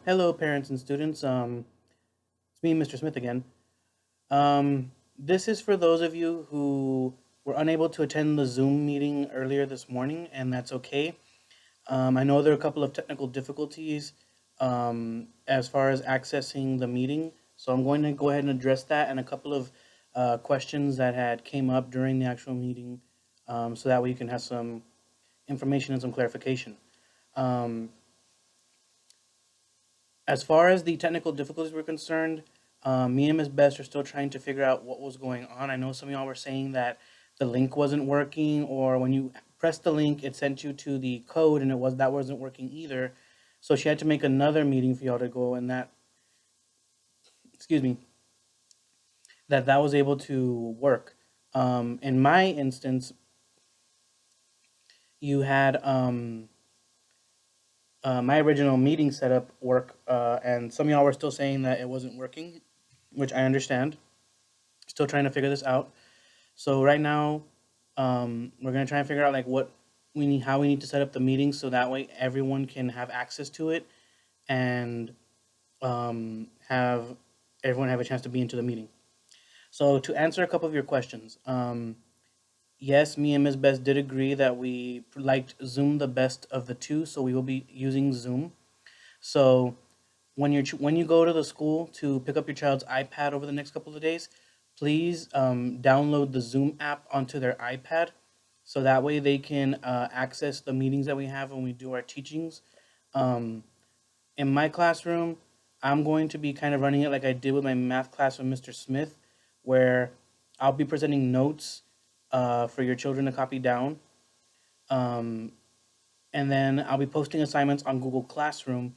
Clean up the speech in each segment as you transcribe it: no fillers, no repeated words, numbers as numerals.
Hello, parents and students. It's me, Mr. Smith again. This is for those of you who were unable to attend the Zoom meeting earlier this morning, and that's okay. I know there are a couple of technical difficulties as far as accessing the meeting, so I'm going to go ahead and address that and a couple of questions that had came up during the actual meeting, so that way you can have some information and some clarification. Um, As far as the technical difficulties were concerned, me and Ms. Best are still trying to figure out what was going on. I know some of y'all were saying that the link wasn't working, or when you pressed the link, it sent you to the code, and that wasn't working either. So she had to make another meeting for y'all to go, and excuse me, that was able to work. In my instance, you had my original meeting setup work, and some of y'all were still saying that it wasn't working, which I understand. Still trying to figure this out. So right now, we're gonna try and figure out like what we need, how we need to set up the meeting, so that way everyone can have access to it and have everyone have a chance to be into the meeting. So to answer a couple of your questions, yes, me and Ms. Best did agree that we liked Zoom the best of the two, so we will be using Zoom. So when you go to the school to pick up your child's iPad over the next couple of days, please download the Zoom app onto their iPad, so that way they can access the meetings that we have when we do our teachings. Um, in my classroom, I'm going to be kind of running it like I did with my math class with Mr. Smith, where I'll be presenting notes for your children to copy down. Um, and then I'll be posting assignments on Google Classroom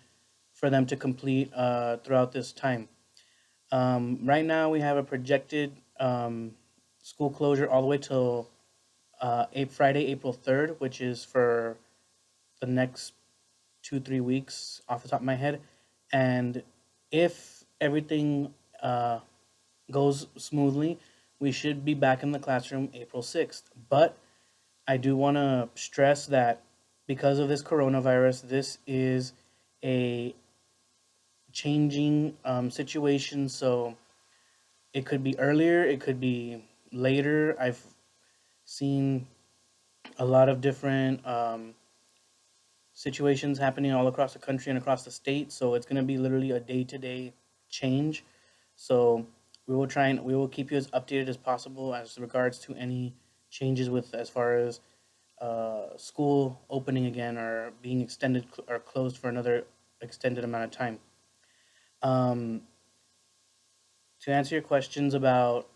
for them to complete throughout this time. Right now, we have a projected school closure all the way till Friday, April 3rd, which is for the next 2, 3 weeks off the top of my head. And if everything goes smoothly, we should be back in the classroom April 6th. But I do want to stress that because of this coronavirus, this is a changing situation. So it could be earlier, it could be later. I've seen a lot of different situations happening all across the country and across the state. So it's going to be literally a day to day change. So we will keep you as updated as possible as regards to any changes with as far as school opening again or being extended or closed for another extended amount of time. Um, to answer your questions about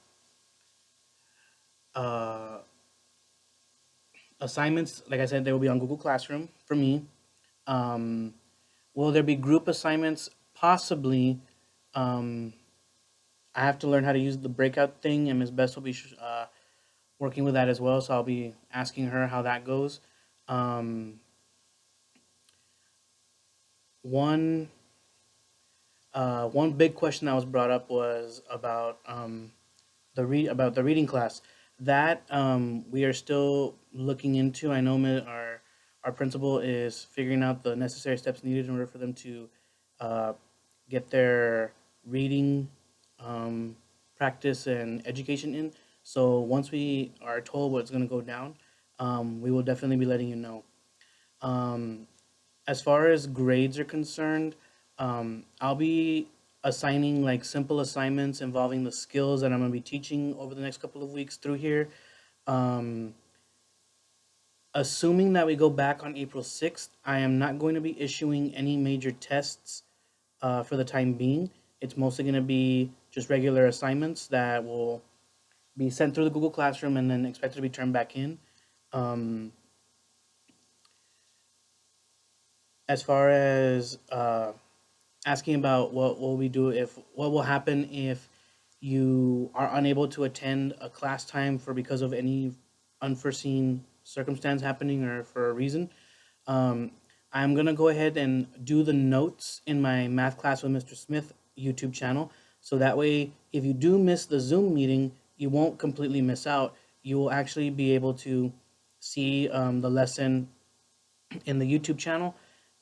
uh, assignments, like I said, they will be on Google Classroom for me. Um, will there be group assignments? Possibly. Um, I have to learn how to use the breakout thing, and Ms. Best will be working with that as well. So I'll be asking her how that goes. Um, one one big question that was brought up was about about the reading class that we are still looking into. I know our principal is figuring out the necessary steps needed in order for them to uh, get their reading um, practice and education in. So once we are told what's going to go down, we will definitely be letting you know. Um, as far as grades are concerned, I'll be assigning like simple assignments involving the skills that I'm going to be teaching over the next couple of weeks through here. Um, assuming that we go back on April 6th, I am not going to be issuing any major tests for the time being. It's mostly going to be just regular assignments that will be sent through the Google Classroom and then expected to be turned back in. Um, as far as asking about what will we do if what will happen if you are unable to attend a class time for because of any unforeseen circumstance happening or for a reason. um, I'm going to go ahead and do the notes in my math class with Mr. Smith YouTube channel, so that way if you do miss the Zoom meeting, you won't completely miss out. You will actually be able to see the lesson in the YouTube channel,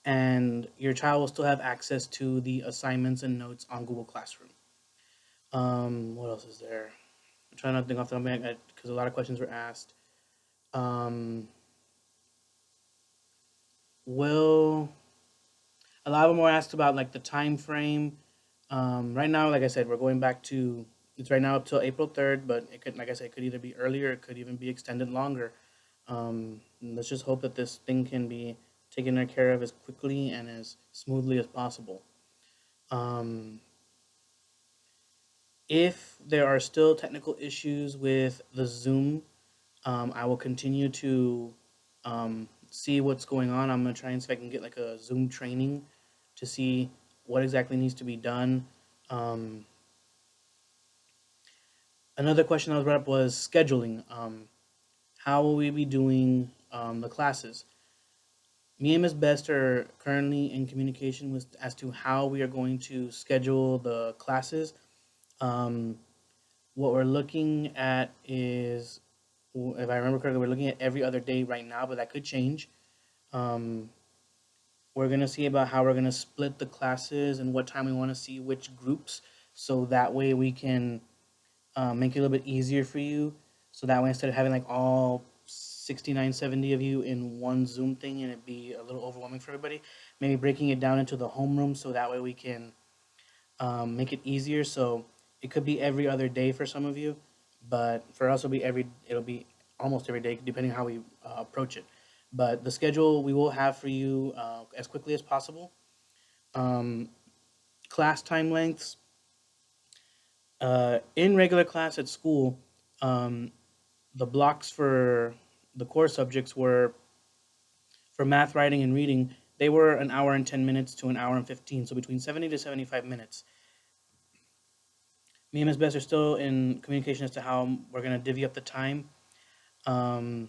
and your child will still have access to the assignments and notes on Google Classroom. What else is there? I'm trying not to think off the top of my head because a lot of questions were asked. Um, will A lot of them were asked about like the time frame. Right now, like I said, we're going back to it's right now up till April 3rd, but it could, like I said, it could either be earlier, it could even be extended longer. Let's just hope that this thing can be taken care of as quickly and as smoothly as possible. Um, if there are still technical issues with the Zoom, I will continue to see what's going on. I'm gonna try and see if I can get like a Zoom training to see what exactly needs to be done. Um, Another question that was brought up was scheduling. How will we be doing the classes? Me and Ms. Best are currently in communication with as to how we are going to schedule the classes. Um, what we're looking at is, if I remember correctly, we're looking at every other day right now, but that could change. Um, we're gonna see about how we're gonna split the classes and what time we want to see which groups, so that way we can make it a little bit easier for you. So that way, instead of having like all 69, 70 of you in one Zoom thing and it'd be a little overwhelming for everybody, maybe breaking it down into the homeroom so that way we can make it easier. So it could be every other day for some of you, but for us it'll be almost every day depending on how we approach it. But the schedule we will have for you as quickly as possible. Um, Class time lengths in regular class at school. Um, the blocks for the core subjects were for math, writing, and reading. They were an hour and 10 minutes to an hour and 15, so between 70 to 75 minutes. Me and Ms. Best are still in communication as to how we're gonna divvy up the time um,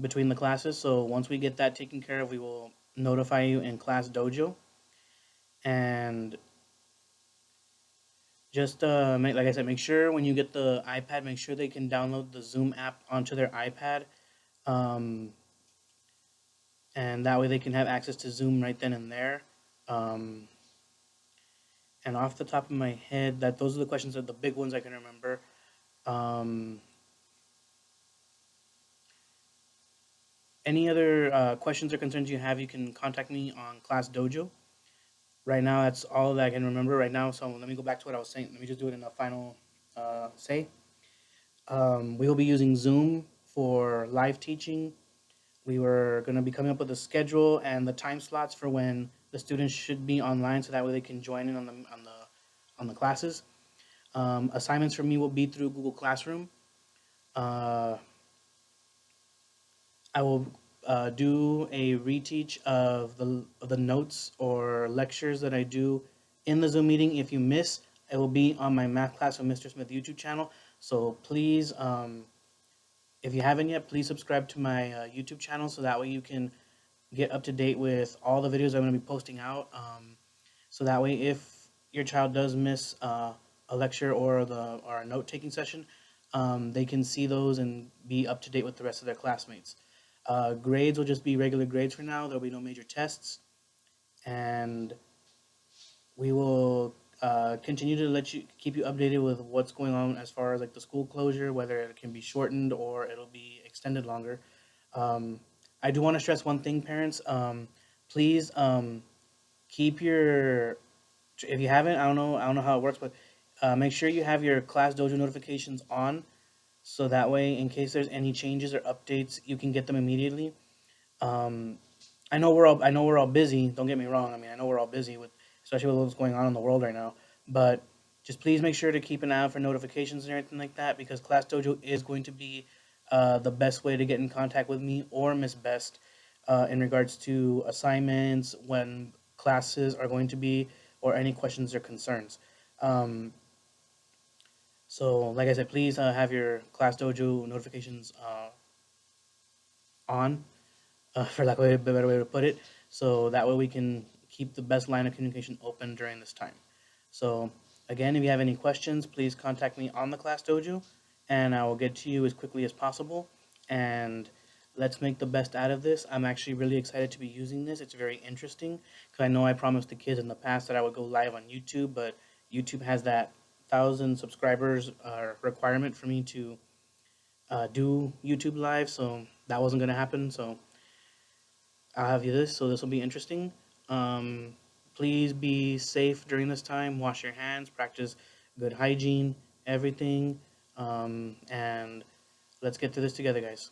between the classes. So once we get that taken care of, we will notify you in Class Dojo. And just like I said, make sure when you get the iPad, make sure they can download the Zoom app onto their iPad. Um, and that way they can have access to Zoom right then and there. Um, and off the top of my head, that those are the questions that the big ones I can remember. Um, any other questions or concerns you have, you can contact me on Class Dojo. Right now, that's all that I can remember right now. So let me go back to what I was saying. Let me just do it in a final say. We will be using Zoom for live teaching. We were going to be coming up with a schedule and the time slots for when the students should be online, so that way they can join in on the classes. Assignments for me will be through Google Classroom. Uh, I will do a reteach of the notes or lectures that I do in the Zoom meeting. If you miss, it will be on my Math Class with Mr. Smith YouTube channel. So please, if you haven't yet, please subscribe to my YouTube channel so that way you can get up to date with all the videos I'm going to be posting out. So that way, if your child does miss a lecture or a note taking session, they can see those and be up to date with the rest of their classmates. Grades will just be regular grades for now. There'll be no major tests, and we will continue to keep you updated with what's going on as far as like the school closure, whether it can be shortened or it'll be extended longer. Um, I do want to stress one thing, parents. Please keep your if you haven't, I don't know how it works, but make sure you have your Class Dojo notifications on, so that way, in case there's any changes or updates, you can get them immediately. Um, I know we're all busy. Don't get me wrong. I mean, I know we're all busy with, especially with what's going on in the world right now. But just please make sure to keep an eye out for notifications and everything like that, because Class Dojo is going to be the best way to get in contact with me or Miss Best in regards to assignments, when classes are going to be, or any questions or concerns. Um, so, like I said, please have your Class Dojo notifications on, for lack of a better way to put it. So that way we can keep the best line of communication open during this time. So again, if you have any questions, please contact me on the Class Dojo, and I will get to you as quickly as possible. And let's make the best out of this. I'm actually really excited to be using this. It's very interesting because I know I promised the kids in the past that I would go live on YouTube, but YouTube has that 1,000 subscribers requirement for me to do YouTube live, so that wasn't gonna happen. So I'll have you this. So this will be interesting. Um, Please be safe during this time. Wash your hands. Practice good hygiene. Everything. And let's get through this together, guys.